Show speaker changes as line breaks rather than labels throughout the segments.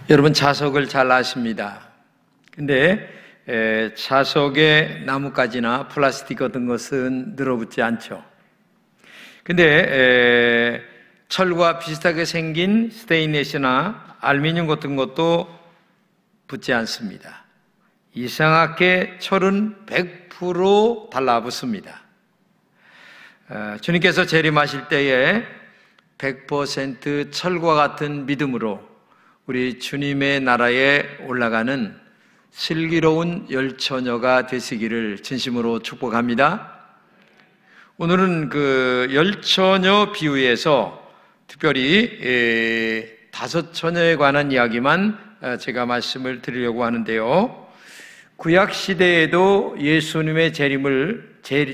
여러분 자석을 잘 아십니다. 근데 자석에 나뭇가지나 플라스틱 같은 것은 늘어붙지 않죠. 근데 철과 비슷하게 생긴 스테인레스나 알루미늄 같은 것도 붙지 않습니다. 이상하게 철은 100% 달라붙습니다. 주님께서 재림하실 때에 100% 철과 같은 믿음으로 우리 주님의 나라에 올라가는 슬기로운 열처녀가 되시기를 진심으로 축복합니다. 오늘은 그 열처녀 비유에서 특별히 5처녀에 관한 이야기만 제가 말씀을 드리려고 하는데요. 구약 시대에도 예수님의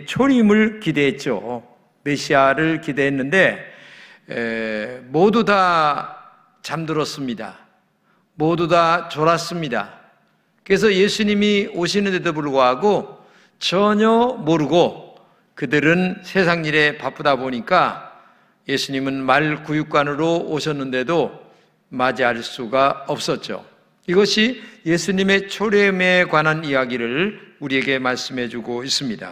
초림을 기대했죠. 메시아를 기대했는데 모두 다 잠들었습니다. 모두 다 졸았습니다. 그래서 예수님이 오시는데도 불구하고 전혀 모르고 그들은 세상 일에 바쁘다 보니까 예수님은 말구육관으로 오셨는데도 맞이할 수가 없었죠. 이것이 예수님의 초림에 관한 이야기를 우리에게 말씀해 주고 있습니다.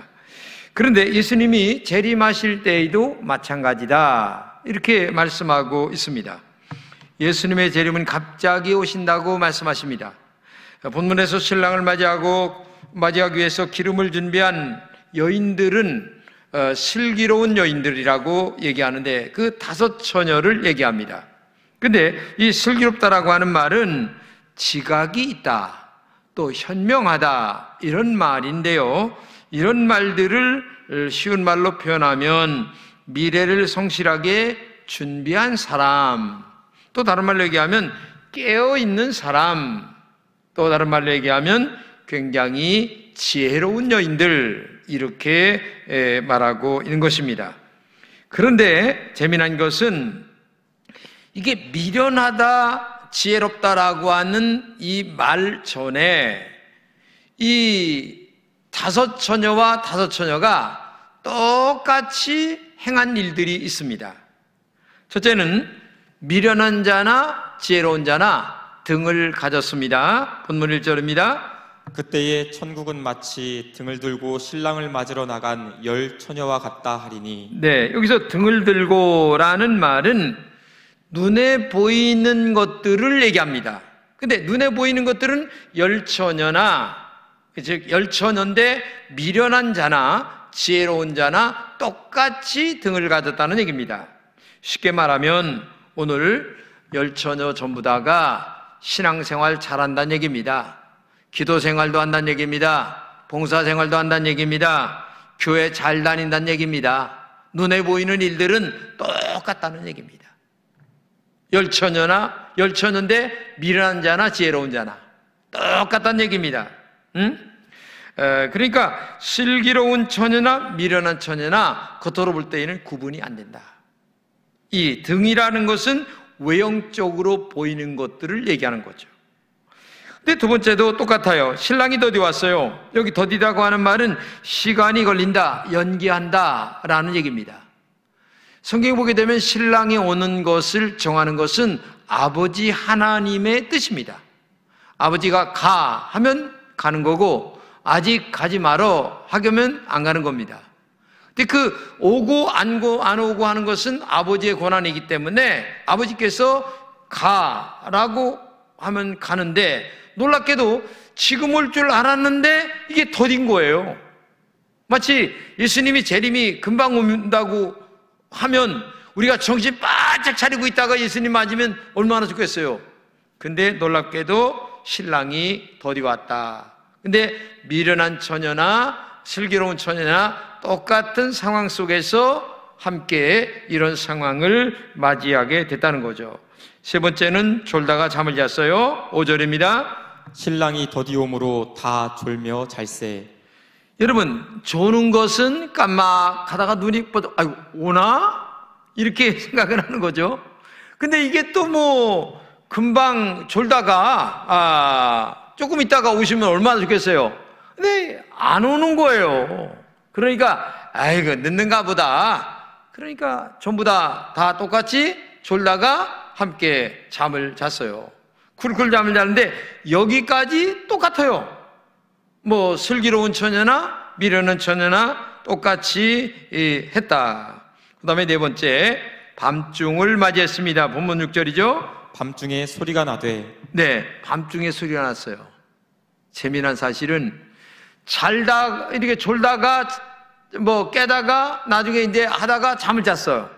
그런데 예수님이 재림하실 때에도 마찬가지다 이렇게 말씀하고 있습니다. 예수님의 재림은 갑자기 오신다고 말씀하십니다. 본문에서 신랑을 맞이하기 위해서 기름을 준비한 여인들은 슬기로운 여인들이라고 얘기하는데 그 5처녀를 얘기합니다. 근데 이 슬기롭다라고 하는 말은 지각이 있다, 또 현명하다 이런 말인데요. 이런 말들을 쉬운 말로 표현하면 미래를 성실하게 준비한 사람, 또 다른 말로 얘기하면 깨어있는 사람, 또 다른 말로 얘기하면 굉장히 지혜로운 여인들 이렇게 말하고 있는 것입니다. 그런데 재미난 것은 이게 미련하다, 지혜롭다라고 하는 이 말 전에 이 5처녀와 5처녀가 똑같이 행한 일들이 있습니다. 첫째는 미련한 자나 지혜로운 자나 등을 가졌습니다. 본문 1절입니다.
그때에 천국은 마치 등을 들고 신랑을 맞으러 나간 10처녀와 같다 하리니.
네, 여기서 등을 들고라는 말은 눈에 보이는 것들을 얘기합니다. 근데 눈에 보이는 것들은 10처녀나, 즉 10처녀인데 미련한 자나 지혜로운 자나 똑같이 등을 가졌다는 얘기입니다. 쉽게 말하면 오늘 10처녀 전부 다가 신앙생활 잘한다는 얘기입니다. 기도생활도 한다는 얘기입니다. 봉사생활도 한다는 얘기입니다. 교회 잘 다닌다는 얘기입니다. 눈에 보이는 일들은 똑같다는 얘기입니다. 10처녀인데 미련한 자나 지혜로운 자나 똑같다는 얘기입니다. 그러니까 슬기로운 처녀나 미련한 처녀나 겉으로 볼 때에는 구분이 안 된다. 이 등이라는 것은 외형적으로 보이는 것들을 얘기하는 거죠. 근데 두 번째도 똑같아요. 신랑이 더디 왔어요. 여기 더디다고 하는 말은 시간이 걸린다, 연기한다 라는 얘기입니다. 성경에 보게 되면 신랑이 오는 것을 정하는 것은 아버지 하나님의 뜻입니다. 아버지가 가 하면 가는 거고 아직 가지 말어 하면 안 가는 겁니다. 근데 그 오고 안 오고 하는 것은 아버지의 권한이기 때문에 아버지께서 가라고 하면 가는데 놀랍게도 지금 올 줄 알았는데 이게 더딘 거예요. 마치 예수님이 재림이 금방 온다고 하면 우리가 정신 바짝 차리고 있다가 예수님 맞으면 얼마나 좋겠어요. 근데 놀랍게도 신랑이 더디 왔다. 근데 미련한 처녀나 슬기로운 처녀나 똑같은 상황 속에서 함께 이런 상황을 맞이하게 됐다는 거죠. 세 번째는 졸다가 잠을 잤어요. 5절입니다.
신랑이 더디 오므로 다 졸며 잘세.
여러분, 조는 것은 깜빡하다가 눈이 뻗어 아이고 오나? 이렇게 생각을 하는 거죠. 근데 이게 또 금방 졸다가 조금 있다가 오시면 얼마나 좋겠어요. 근데 안 오는 거예요. 그러니까 아이고 늦는가 보다. 그러니까 전부 다 똑같이 졸다가 함께 잠을 잤어요. 쿨쿨 잠을 자는데 여기까지 똑같아요. 뭐 슬기로운 처녀나 미련한 처녀나 똑같이 했다. 그 다음에 네 번째, 밤중을 맞이했습니다. 본문 6절이죠.
밤중에 소리가 나되.
네, 밤중에 소리가 났어요. 재미난 사실은 이렇게 졸다가 뭐 깨다가 나중에 이제 하다가 잠을 잤어요.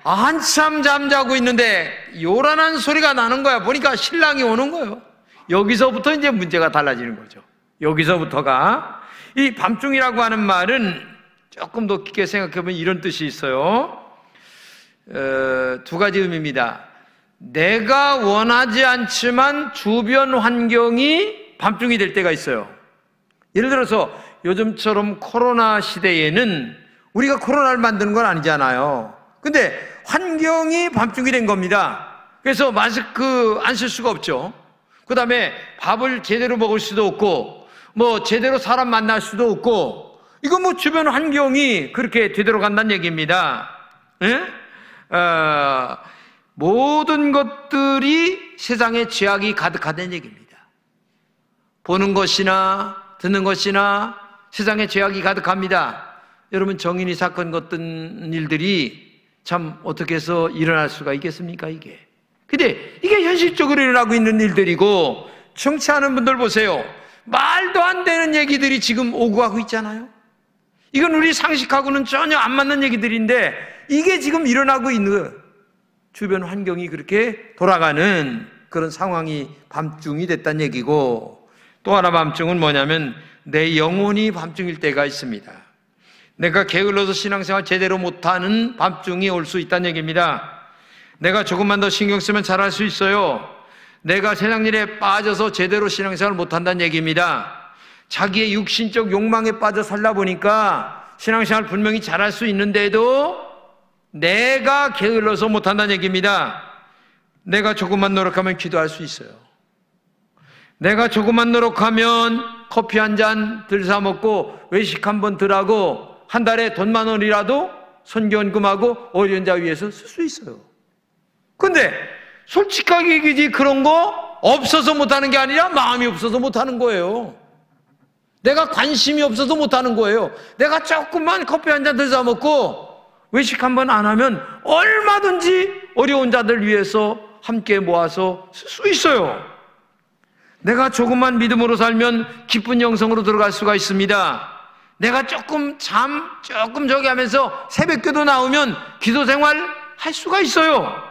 한참 잠자고 있는데 요란한 소리가 나는 거야. 보니까 신랑이 오는 거예요. 여기서부터 이제 문제가 달라지는 거죠. 여기서부터가. 이 밤중이라고 하는 말은 조금 더 깊게 생각해보면 이런 뜻이 있어요. 두 가지 의미입니다. 내가 원하지 않지만 주변 환경이 밤중이 될 때가 있어요. 예를 들어서 요즘처럼 코로나 시대에는 우리가 코로나를 만드는 건 아니잖아요. 근데 환경이 밤중이 된 겁니다. 그래서 마스크 안 쓸 수가 없죠. 그 다음에 밥을 제대로 먹을 수도 없고 뭐 제대로 사람 만날 수도 없고, 이건 뭐 주변 환경이 그렇게 되돌아간다는 얘기입니다. 예? 모든 것들이 세상에 죄악이 가득하다는 얘기입니다. 보는 것이나 듣는 것이나 세상에 죄악이 가득합니다. 여러분, 정인이 사건 같은 일들이 참 어떻게 해서 일어날 수가 있겠습니까, 이게? 근데 이게 현실적으로 일어나고 있는 일들이고, 청취하는 분들 보세요. 말도 안 되는 얘기들이 지금 오고 가고 있잖아요. 이건 우리 상식하고는 전혀 안 맞는 얘기들인데 이게 지금 일어나고 있는, 주변 환경이 그렇게 돌아가는 그런 상황이 밤중이 됐다는 얘기고, 또 하나 밤중은 뭐냐면 내 영혼이 밤중일 때가 있습니다. 내가 게을러서 신앙생활 제대로 못하는 밤중이 올 수 있다는 얘기입니다. 내가 조금만 더 신경 쓰면 잘할 수 있어요. 내가 세상 일에 빠져서 제대로 신앙생활 못한다는 얘기입니다. 자기의 육신적 욕망에 빠져 살다 보니까 신앙생활 분명히 잘할 수 있는데도 내가 게을러서 못한다는 얘기입니다. 내가 조금만 노력하면 기도할 수 있어요. 내가 조금만 노력하면 커피 한 잔 들 사 먹고 외식 한 번 들 하고 한 달에 돈 10,000원이라도 선교원금하고 어려운 자 위해서 쓸 수 있어요. 근데 솔직하게 얘기지, 그런 거 없어서 못하는 게 아니라 마음이 없어서 못하는 거예요. 내가 관심이 없어서 못하는 거예요. 내가 조금만 커피 한 잔 들 사 먹고 외식 한 번 안 하면 얼마든지 어려운 자들 위해서 함께 모아서 쓸 수 있어요. 내가 조금만 믿음으로 살면 기쁜 영성으로 들어갈 수가 있습니다. 내가 조금 저기 하면서 새벽기도 나오면 기도 생활 할 수가 있어요.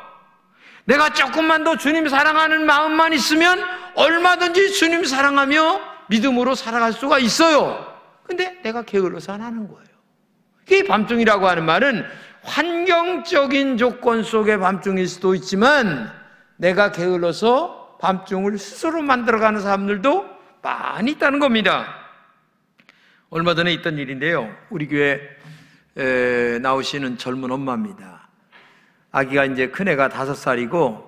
내가 조금만 더 주님 사랑하는 마음만 있으면 얼마든지 주님 사랑하며 믿음으로 살아갈 수가 있어요. 근데 내가 게을러서 안 하는 거예요. 이 밤중이라고 하는 말은 환경적인 조건 속의 밤중일 수도 있지만 내가 게을러서 밤중을 스스로 만들어가는 사람들도 많이 있다는 겁니다. 얼마 전에 있던 일인데요. 우리 교회 나오시는 젊은 엄마입니다. 아기가 이제 큰애가 5살이고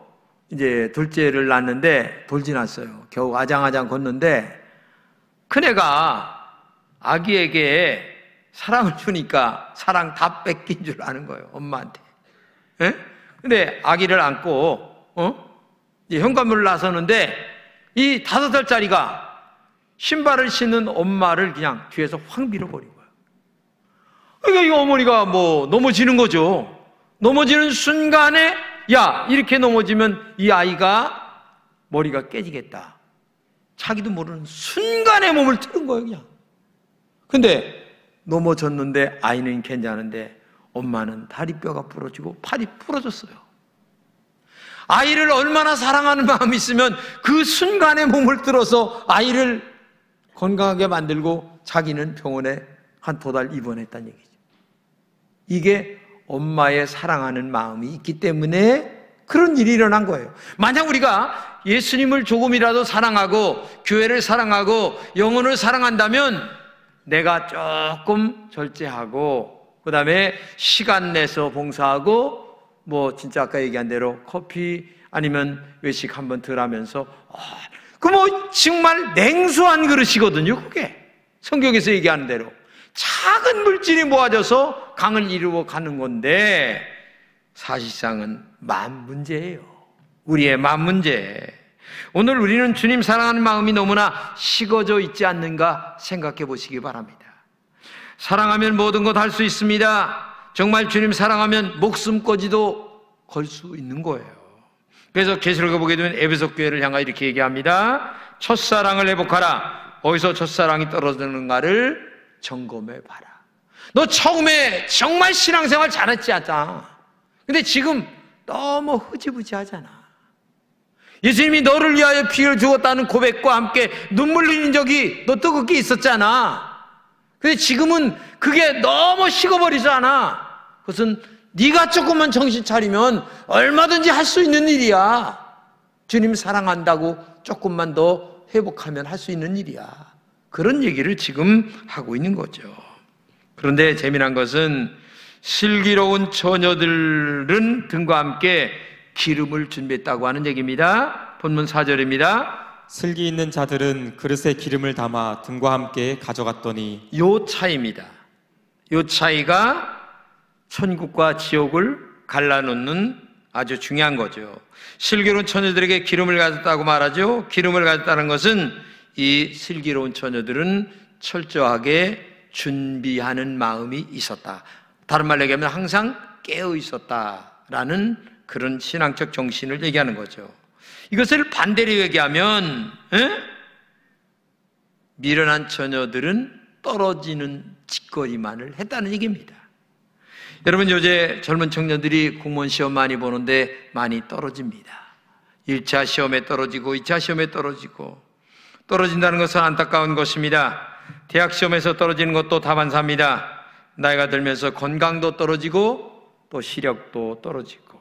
이제 둘째를 낳았는데 돌지났어요. 겨우 아장아장 걷는데 큰애가 아기에게 사랑을 주니까 사랑 다 뺏긴 줄 아는 거예요, 엄마한테. 예? 근데 아기를 안고 이제 현관문을 나서는데 이 5살짜리가 신발을 신는 엄마를 그냥 뒤에서 확 밀어버린 거예요. 그러니까 이 어머니가 뭐 넘어지는 거죠. 넘어지는 순간에 야, 이렇게 넘어지면 이 아이가 머리가 깨지겠다. 자기도 모르는 순간에 몸을 틀은 거예요, 그냥. 근데 넘어졌는데 아이는 괜찮은데 엄마는 다리뼈가 부러지고 팔이 부러졌어요. 아이를 얼마나 사랑하는 마음이 있으면 그 순간에 몸을 들어서 아이를 건강하게 만들고 자기는 병원에 한 2달 입원했다는 얘기죠. 이게 엄마의 사랑하는 마음이 있기 때문에 그런 일이 일어난 거예요. 만약 우리가 예수님을 조금이라도 사랑하고 교회를 사랑하고 영혼을 사랑한다면 내가 조금 절제하고 그 다음에 시간 내서 봉사하고 뭐 진짜 아까 얘기한 대로 커피 아니면 외식 한번 덜 하면서 그 뭐 정말 냉수한 그릇이거든요. 그게 성경에서 얘기하는 대로 작은 물질이 모아져서 강을 이루어 가는 건데 사실상은 마음 문제예요. 우리의 마음 문제. 오늘 우리는 주님 사랑하는 마음이 너무나 식어져 있지 않는가 생각해 보시기 바랍니다. 사랑하면 모든 것 할 수 있습니다. 정말 주님 사랑하면 목숨까지도 걸 수 있는 거예요. 그래서 계시록에 보게 되면 에베소 교회를 향하여 이렇게 얘기합니다. 첫사랑을 회복하라. 어디서 첫사랑이 떨어지는가를 점검해 봐라. 너 처음에 정말 신앙생활 잘했지 않아. 근데 지금 너무 흐지부지하잖아. 예수님이 너를 위하여 피를 주었다는 고백과 함께 눈물 흘린 적이 너 뜨겁게 있었잖아. 근데 지금은 그게 너무 식어버리잖아. 그것은 네가 조금만 정신 차리면 얼마든지 할 수 있는 일이야. 주님 사랑한다고 조금만 더 회복하면 할 수 있는 일이야. 그런 얘기를 지금 하고 있는 거죠. 그런데 재미난 것은 슬기로운 처녀들은 등과 함께 기름을 준비했다고 하는 얘기입니다. 본문 4절입니다.
슬기 있는 자들은 그릇에 기름을 담아 등과 함께 가져갔더니.
요 차이입니다. 요 차이가 천국과 지옥을 갈라놓는 아주 중요한 거죠. 슬기로운 처녀들에게 기름을 가졌다고 말하죠. 기름을 가졌다는 것은 이 슬기로운 처녀들은 철저하게 준비하는 마음이 있었다. 다른 말로 얘기하면 항상 깨어 있었다라는 그런 신앙적 정신을 얘기하는 거죠. 이것을 반대로 얘기하면 미련한 처녀들은 떨어지는 짓거리만을 했다는 얘기입니다. 여러분, 요새 젊은 청년들이 공무원 시험 많이 보는데 많이 떨어집니다. 1차 시험에 떨어지고 2차 시험에 떨어지고, 떨어진다는 것은 안타까운 것입니다. 대학 시험에서 떨어지는 것도 다반사입니다. 나이가 들면서 건강도 떨어지고 또 시력도 떨어지고,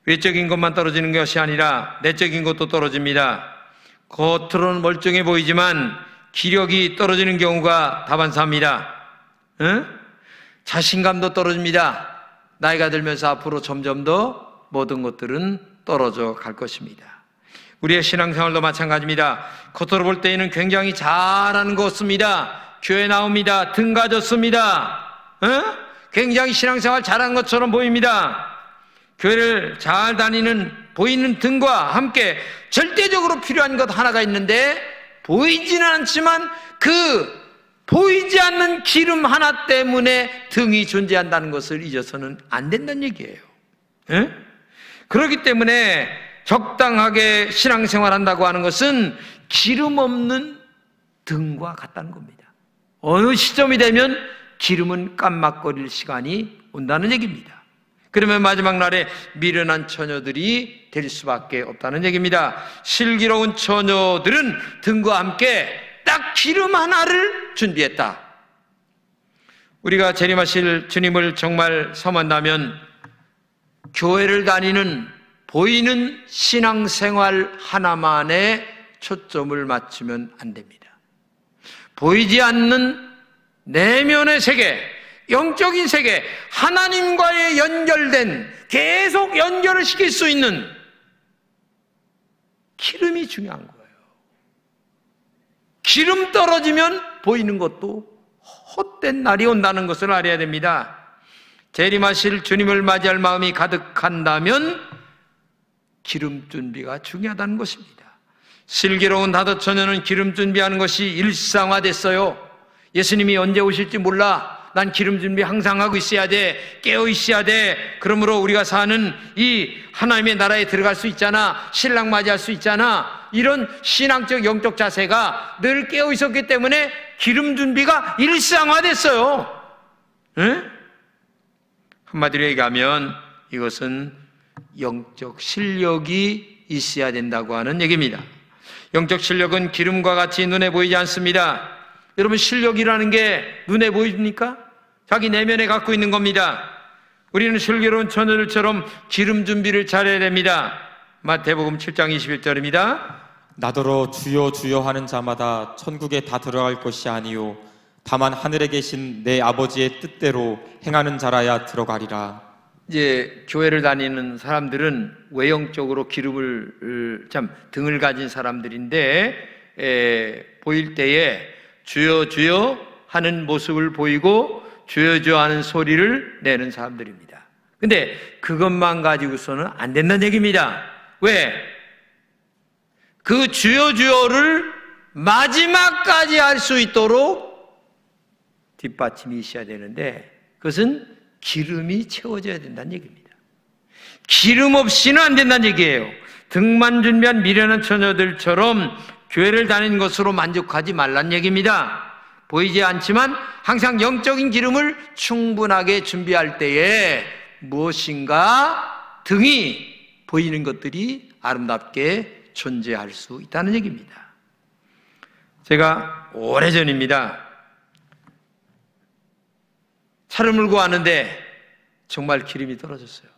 외적인 것만 떨어지는 것이 아니라 내적인 것도 떨어집니다. 겉으로는 멀쩡해 보이지만 기력이 떨어지는 경우가 다반사입니다. 자신감도 떨어집니다. 나이가 들면서 앞으로 점점 더 모든 것들은 떨어져 갈 것입니다. 우리의 신앙생활도 마찬가지입니다. 겉으로 볼 때에는 굉장히 잘하는 것 같습니다. 교회 나옵니다. 등 가졌습니다. 굉장히 신앙생활 잘하는 것처럼 보입니다. 교회를 잘 다니는 보이는 등과 함께 절대적으로 필요한 것 하나가 있는데, 보이지는 않지만 그 보이지 않는 기름 하나 때문에 등이 존재한다는 것을 잊어서는 안 된다는 얘기예요. 그렇기 때문에 적당하게 신앙생활 한다고 하는 것은 기름 없는 등과 같다는 겁니다. 어느 시점이 되면 기름은 깜막거릴 시간이 온다는 얘기입니다. 그러면 마지막 날에 미련한 처녀들이 될 수밖에 없다는 얘기입니다. 슬기로운 처녀들은 등과 함께 딱 기름 하나를 준비했다. 우리가 재림하실 주님을 정말 섬한다면 교회를 다니는 보이는 신앙생활 하나만에 초점을 맞추면 안 됩니다. 보이지 않는 내면의 세계, 영적인 세계, 하나님과의 연결된, 계속 연결을 시킬 수 있는 기름이 중요한 거예요. 기름 떨어지면 보이는 것도 헛된 날이 온다는 것을 알아야 됩니다. 재림하실 주님을 맞이할 마음이 가득한다면 기름 준비가 중요하다는 것입니다. 슬기로운 다섯 처녀는 기름 준비하는 것이 일상화됐어요. 예수님이 언제 오실지 몰라. 난 기름 준비 항상 하고 있어야 돼. 깨어 있어야 돼. 그러므로 우리가 사는 이 하나님의 나라에 들어갈 수 있잖아. 신랑 맞이할 수 있잖아. 이런 신앙적 영적 자세가 늘 깨어 있었기 때문에 기름 준비가 일상화됐어요. 한마디로 얘기하면 이것은 영적 실력이 있어야 된다고 하는 얘기입니다. 영적 실력은 기름과 같이 눈에 보이지 않습니다. 여러분, 실력이라는 게 눈에 보입니까? 자기 내면에 갖고 있는 겁니다. 우리는 슬기로운 처녀들처럼 기름 준비를 잘해야 됩니다. 마태복음 7장 21절입니다.
나더러 주여 주여 하는 자마다 천국에 다 들어갈 것이 아니요 다만 하늘에 계신 내 아버지의 뜻대로 행하는 자라야 들어가리라.
이제 교회를 다니는 사람들은 외형적으로 기름을 등을 가진 사람들인데, 보일 때에 주여 주여 하는 모습을 보이고 주여 주여 하는 소리를 내는 사람들입니다. 근데 그것만 가지고서는 안 된다는 얘기입니다. 왜? 그 주여 주여를 마지막까지 할 수 있도록 뒷받침이 있어야 되는데, 그것은 기름이 채워져야 된다는 얘기입니다. 기름 없이는 안 된다는 얘기예요. 등만 준비한 미련한 처녀들처럼 교회를 다니는 것으로 만족하지 말란 얘기입니다. 보이지 않지만 항상 영적인 기름을 충분하게 준비할 때에 무엇인가 등이 보이는 것들이 아름답게 존재할 수 있다는 얘기입니다. 제가 오래전입니다. 차를 몰고 왔는데 정말 기름이 떨어졌어요.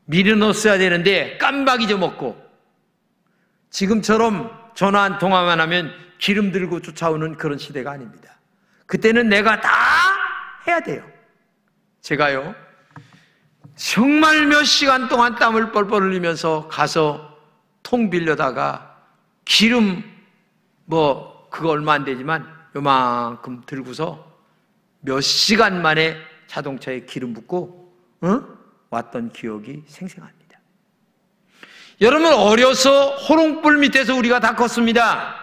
미리 넣었어야 되는데 깜빡 잊어먹고, 지금처럼 전화 한 통화만 하면 기름 들고 쫓아오는 그런 시대가 아닙니다. 그때는 내가 다 해야 돼요. 제가요, 정말 몇 시간 동안 땀을 뻘뻘 흘리면서 가서 통 빌려다가 기름 그거 얼마 안 되지만 요만큼 들고서 몇 시간 만에 자동차에 기름 붓고 왔던 기억이 생생합니다. 여러분, 어려서 호롱불 밑에서 우리가 다 컸습니다.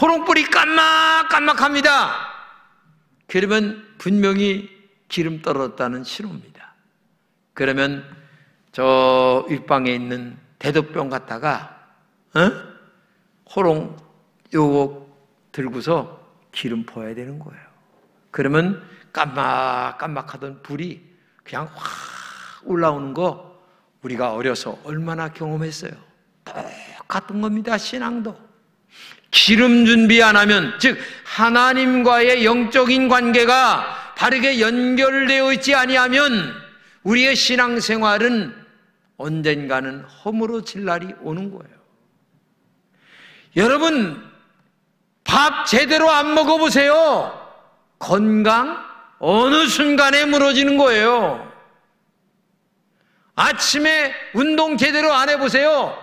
호롱불이 깜막깜막합니다. 그러면 분명히 기름 떨어졌다는 신호입니다. 그러면 저 윗방에 있는 대도병 갖다가 호롱 요거 들고서 기름 부어야 되는 거예요. 그러면 깜막깜막하던 불이 그냥 확 올라오는 거 우리가 어려서 얼마나 경험했어요. 똑같은 겁니다. 신앙도 기름 준비 안 하면, 즉 하나님과의 영적인 관계가 바르게 연결되어 있지 아니하면 우리의 신앙생활은 언젠가는 허물어질 날이 오는 거예요. 여러분, 밥 제대로 안 먹어보세요. 건강 어느 순간에 무너지는 거예요. 아침에 운동 제대로 안 해보세요.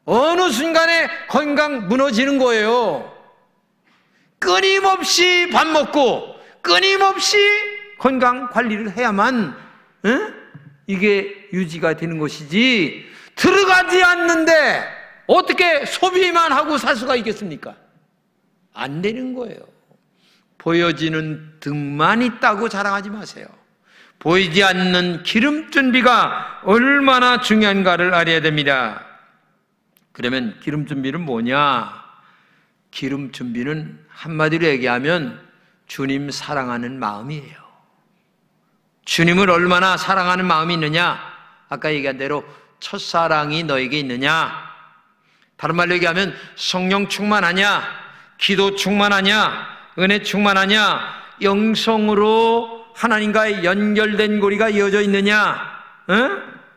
어느 순간에 건강 무너지는 거예요. 끊임없이 밥 먹고 끊임없이 건강 관리를 해야만 이게 유지가 되는 것이지, 들어가지 않는데 어떻게 소비만 하고 살 수가 있겠습니까? 안 되는 거예요. 보여지는 등만 있다고 자랑하지 마세요. 보이지 않는 기름 준비가 얼마나 중요한가를 알아야 됩니다. 그러면 기름 준비는 뭐냐? 기름 준비는 한마디로 얘기하면 주님 사랑하는 마음이에요. 주님을 얼마나 사랑하는 마음이 있느냐? 아까 얘기한 대로 첫사랑이 너에게 있느냐? 다른 말로 얘기하면 성령 충만하냐? 기도 충만하냐? 은혜 충만하냐? 영성으로 하나님과의 연결된 고리가 이어져 있느냐?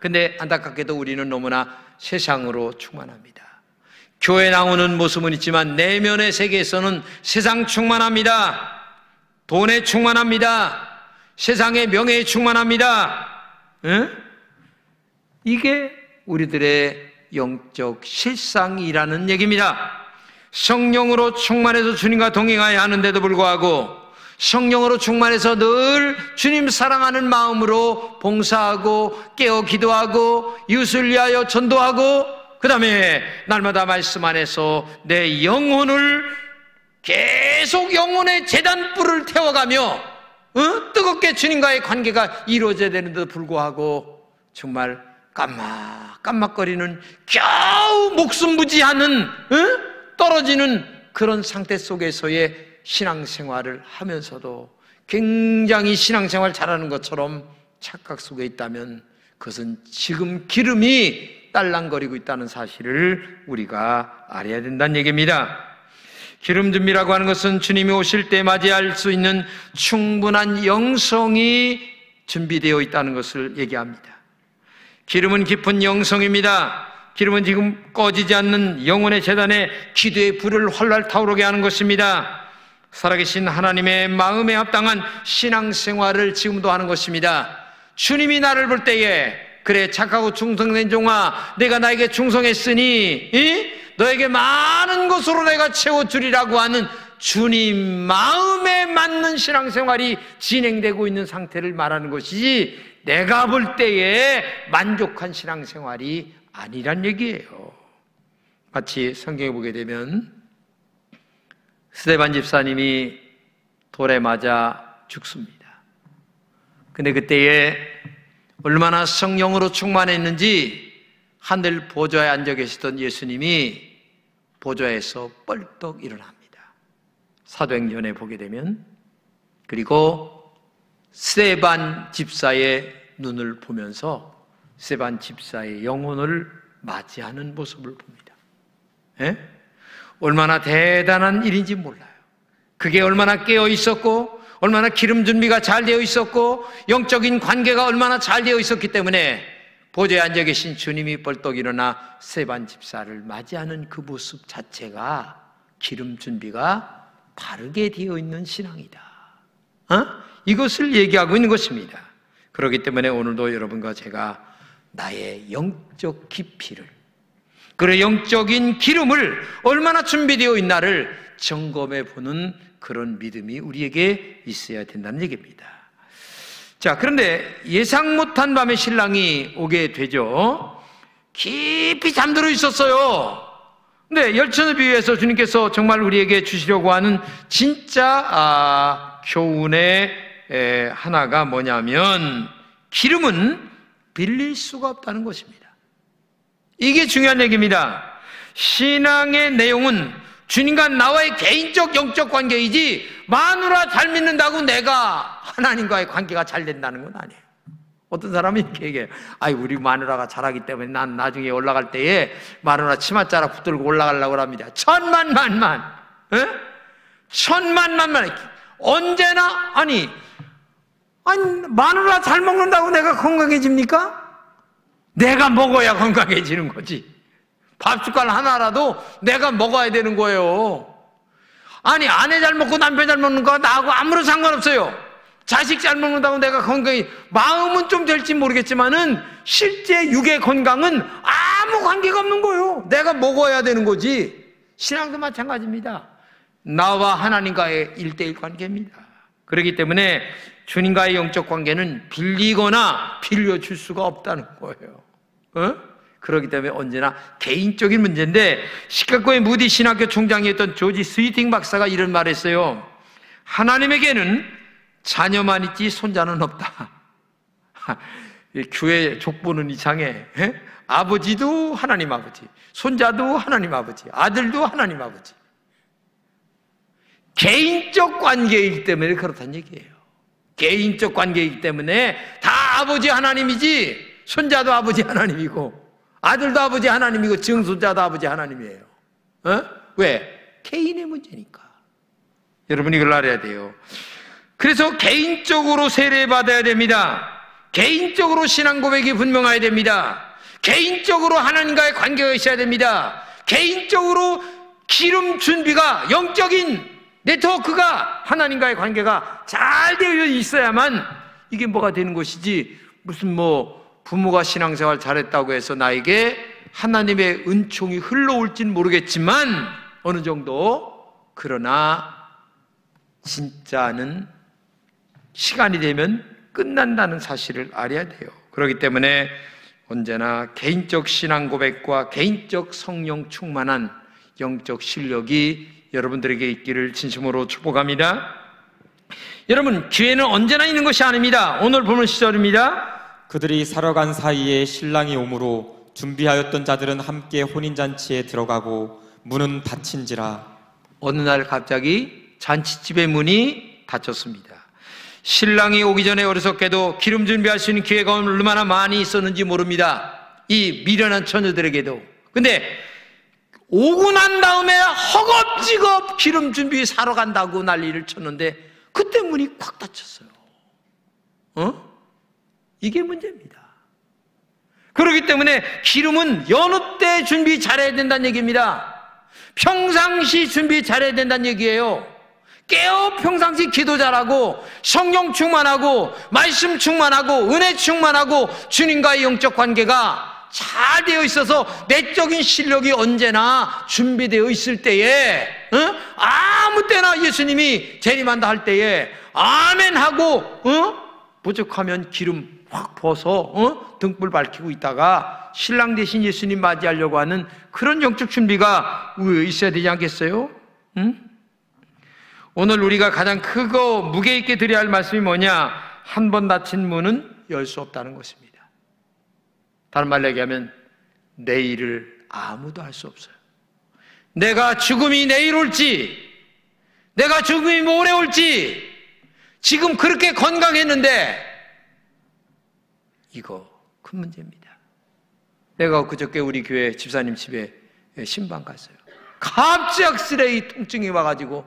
근데 안타깝게도 우리는 너무나 세상으로 충만합니다. 교회 나오는 모습은 있지만 내면의 세계에서는 세상 충만합니다. 돈에 충만합니다. 세상의 명예에 충만합니다. 이게 우리들의 영적 실상이라는 얘기입니다. 성령으로 충만해서 주님과 동행해야 하는데도 불구하고 성령으로 충만해서 늘 주님 사랑하는 마음으로 봉사하고 깨어 기도하고 이웃을 위하여 전도하고, 그 다음에 날마다 말씀 안에서 내 영혼을 계속 영혼의 제단불을 태워가며 뜨겁게 주님과의 관계가 이루어져야 되는데도 불구하고 정말 깜막거리는 겨우 목숨 부지하는 떨어지는 그런 상태 속에서의 신앙생활을 하면서도 굉장히 신앙생활 잘하는 것처럼 착각 속에 있다면 그것은 지금 기름이 딸랑거리고 있다는 사실을 우리가 알아야 된다는 얘기입니다. 기름 준비라고 하는 것은 주님이 오실 때 맞이할 수 있는 충분한 영성이 준비되어 있다는 것을 얘기합니다. 기름은 깊은 영성입니다. 기름은 지금 꺼지지 않는 영혼의 재단에 기도의 불을 활활 타오르게 하는 것입니다. 살아계신 하나님의 마음에 합당한 신앙생활을 지금도 하는 것입니다. 주님이 나를 볼 때에, 그래 착하고 충성된 종아, 내가 나에게 충성했으니 너에게 많은 것으로 내가 채워주리라고 하는 주님 마음에 맞는 신앙생활이 진행되고 있는 상태를 말하는 것이지, 내가 볼 때에 만족한 신앙생활이 아니란 얘기예요. 마치 성경에 보게 되면 스데반 집사님이 돌에 맞아 죽습니다. 근데 그때에 얼마나 성령으로 충만했는지 하늘 보좌에 앉아 계시던 예수님이 보좌에서 뻘떡 일어납니다. 사도행전에 보게 되면, 그리고 스데반 집사의 눈을 보면서 스데반 집사의 영혼을 맞이하는 모습을 봅니다. 예? 얼마나 대단한 일인지 몰라요. 그게 얼마나 깨어 있었고, 얼마나 기름 준비가 잘 되어 있었고, 영적인 관계가 얼마나 잘 되어 있었기 때문에 보좌에 앉아 계신 주님이 벌떡 일어나 스데반 집사를 맞이하는 그 모습 자체가 기름 준비가 바르게 되어 있는 신앙이다. 이것을 얘기하고 있는 것입니다. 그렇기 때문에 오늘도 여러분과 제가 나의 영적 깊이를, 그런 영적인 기름을 얼마나 준비되어 있나를 점검해 보는 그런 믿음이 우리에게 있어야 된다는 얘기입니다. 자, 그런데 예상 못한 밤에 신랑이 오게 되죠. 깊이 잠들어 있었어요. 근데 열천을 비유해서 주님께서 정말 우리에게 주시려고 하는 진짜 교훈의 하나가 뭐냐면, 기름은 빌릴 수가 없다는 것입니다. 이게 중요한 얘기입니다. 신앙의 내용은 주님과 나와의 개인적 영적 관계이지, 마누라 잘 믿는다고 내가 하나님과의 관계가 잘 된다는 건 아니에요. 어떤 사람이 이렇게 얘기해요. 아이, 우리 마누라가 잘하기 때문에 난 나중에 올라갈 때에 마누라 치맛자락 붙들고 올라가려고 합니다. 천만만만, 에? 천만만만. 언제나, 아니 마누라 잘 먹는다고 내가 건강해집니까? 내가 먹어야 건강해지는 거지. 밥 숟갈 하나라도 내가 먹어야 되는 거예요. 아니, 아내 잘 먹고 남편 잘 먹는 거 나하고 아무런 상관없어요. 자식 잘 먹는다고 내가 건강히, 마음은 좀 될지 모르겠지만은 실제 육의 건강은 아무 관계가 없는 거예요. 내가 먹어야 되는 거지. 신앙도 마찬가지입니다. 나와 하나님과의 1:1 관계입니다. 그렇기 때문에 주님과의 영적 관계는 빌리거나 빌려줄 수가 없다는 거예요. 그렇기 때문에 언제나 개인적인 문제인데, 시카고의 무디 신학교 총장이었던 조지 스위팅 박사가 이런 말을 했어요. 하나님에게는 자녀만 있지 손자는 없다. 교회 족보는 이상해. 아버지도 하나님 아버지, 손자도 하나님 아버지, 아들도 하나님 아버지. 개인적 관계이기 때문에 그렇다는 얘기예요. 개인적 관계이기 때문에 다 아버지 하나님이지, 손자도 아버지 하나님이고 아들도 아버지 하나님이고 증손자도 아버지 하나님이에요. 왜? 개인의 문제니까. 여러분, 이걸 알아야 돼요. 그래서 개인적으로 세례받아야 됩니다. 개인적으로 신앙 고백이 분명해야 됩니다. 개인적으로 하나님과의 관계가 있어야 됩니다. 개인적으로 기름 준비가, 영적인 네트워크가, 하나님과의 관계가 잘 되어 있어야만 이게 뭐가 되는 것이지, 무슨 부모가 신앙생활 잘했다고 해서 나에게 하나님의 은총이 흘러올진 모르겠지만 어느 정도, 그러나 진짜는 시간이 되면 끝난다는 사실을 알아야 돼요. 그렇기 때문에 언제나 개인적 신앙 고백과 개인적 성령 충만한 영적 실력이 여러분들에게 있기를 진심으로 축복합니다. 여러분, 기회는 언제나 있는 것이 아닙니다. 오늘 보는 시절입니다.
그들이 살아간 사이에 신랑이 오므로 준비하였던 자들은 함께 혼인잔치에 들어가고 문은 닫힌지라.
어느 날 갑자기 잔치집의 문이 닫혔습니다. 신랑이 오기 전에 어리석게도 기름 준비할 수 있는 기회가 얼마나 많이 있었는지 모릅니다. 이 미련한 처녀들에게도. 근데 오고 난 다음에 허겁지겁 기름 준비 사러 간다고 난리를 쳤는데 그때 문이 콱 닫혔어요. 이게 문제입니다. 그렇기 때문에 기름은 여느 때 준비 잘해야 된다는 얘기입니다. 평상시 준비 잘해야 된다는 얘기예요. 깨어 평상시 기도 잘하고 성령 충만하고 말씀 충만하고 은혜 충만하고 주님과의 영적 관계가 잘 되어 있어서 내적인 실력이 언제나 준비되어 있을 때에, 아무 때나 예수님이 재림한다 할 때에 아멘 하고 부족하면 기름 확 부어서 등불 밝히고 있다가 신랑 대신 예수님 맞이하려고 하는 그런 영적 준비가 있어야 되지 않겠어요? 응? 오늘 우리가 가장 크고 무게 있게 드려야 할 말씀이 뭐냐? 한 번 닫힌 문은 열 수 없다는 것입니다. 다른 말로 얘기하면 내일을 아무도 알 수 없어요. 내가 죽음이 내일 올지, 내가 죽음이 모레 올지, 지금 그렇게 건강했는데 이거 큰 문제입니다. 내가 그저께 우리 교회 집사님 집에 신방 갔어요. 갑작스레 이 통증이 와가지고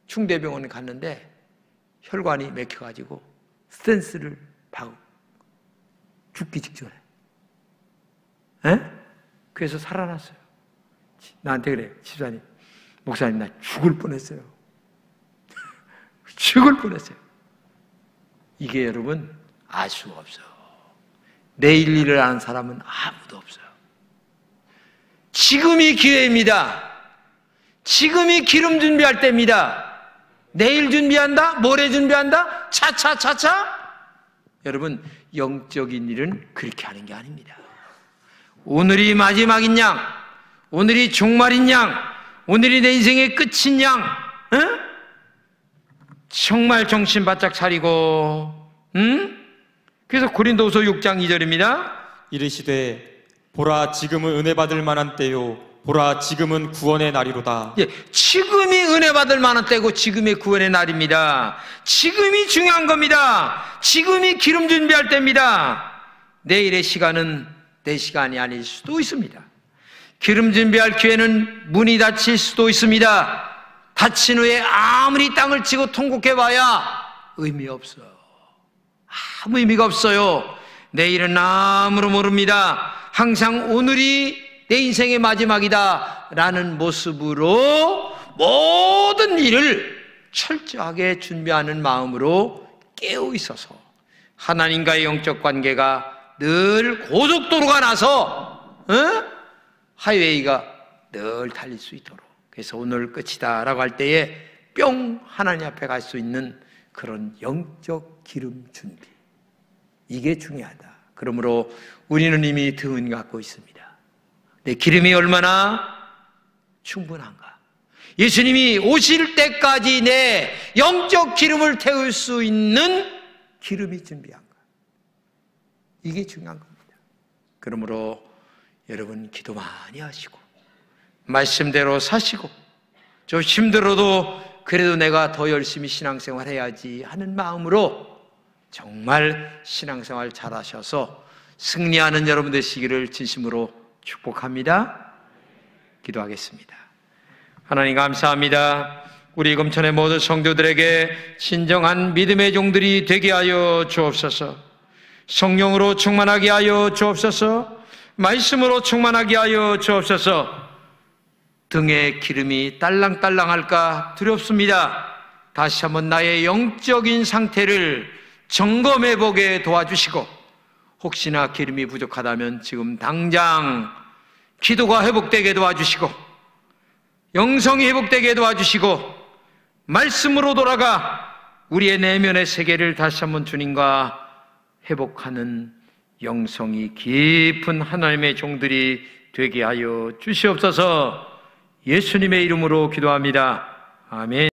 충대병원에 갔는데 혈관이 막혀가지고 스텐스를 박고 죽기 직전에. 그래서 살아났어요. 나한테 그래, 집사님, 목사님 나 죽을 뻔했어요. 죽을 뻔했어요. 이게 여러분 알 수가 없어요. 내일 일을 아는 사람은 아무도 없어요. 지금이 기회입니다. 지금이 기름 준비할 때입니다. 내일 준비한다? 모레 준비한다? 차차차차? 여러분, 영적인 일은 그렇게 하는 게 아닙니다. 오늘이 마지막인 양, 오늘이 종말인 양, 오늘이 내 인생의 끝인 양, 정말 정신 바짝 차리고, 그래서 고린도후서 6장 2절입니다.
이르시되 보라 지금은 은혜 받을 만한 때요 보라 지금은 구원의 날이로다.
예, 지금이 은혜 받을 만한 때고 지금이 구원의 날입니다. 지금이 중요한 겁니다. 지금이 기름 준비할 때입니다. 내일의 시간은 내 시간이 아닐 수도 있습니다. 기름 준비할 기회는 문이 닫힐 수도 있습니다. 닫힌 후에 아무리 땅을 치고 통곡해봐야 의미 없어요. 아무 의미가 없어요. 내일은 아무로 모릅니다. 항상 오늘이 내 인생의 마지막이다 라는 모습으로 모든 일을 철저하게 준비하는 마음으로 깨어 있어서 하나님과의 영적 관계가 늘 고속도로가 나서 하이웨이가 늘 달릴 수 있도록, 그래서 오늘 끝이다 라고 할 때에 뿅 하나님 앞에 갈 수 있는 그런 영적 기름 준비, 이게 중요하다. 그러므로 우리는 이미 등은 갖고 있습니다. 내 기름이 얼마나 충분한가? 예수님이 오실 때까지 내 영적 기름을 태울 수 있는 기름이 준비한가? 이게 중요한 겁니다. 그러므로 여러분 기도 많이 하시고 말씀대로 사시고, 좀 힘들어도 그래도 내가 더 열심히 신앙생활 해야지 하는 마음으로 정말 신앙생활 잘하셔서 승리하는 여러분 되시기를 진심으로 축복합니다. 기도하겠습니다. 하나님 감사합니다. 우리 금천의 모든 성도들에게 진정한 믿음의 종들이 되게 하여 주옵소서. 성령으로 충만하게 하여 주옵소서. 말씀으로 충만하게 하여 주옵소서. 등에 기름이 딸랑딸랑할까 두렵습니다. 다시 한번 나의 영적인 상태를 점검해 보게 도와주시고, 혹시나 기름이 부족하다면 지금 당장 기도가 회복되게 도와주시고, 영성이 회복되게 도와주시고, 말씀으로 돌아가 우리의 내면의 세계를 다시 한번 주님과 회복하는 영성이 깊은 하나님의 종들이 되게 하여 주시옵소서. 예수님의 이름으로 기도합니다. 아멘.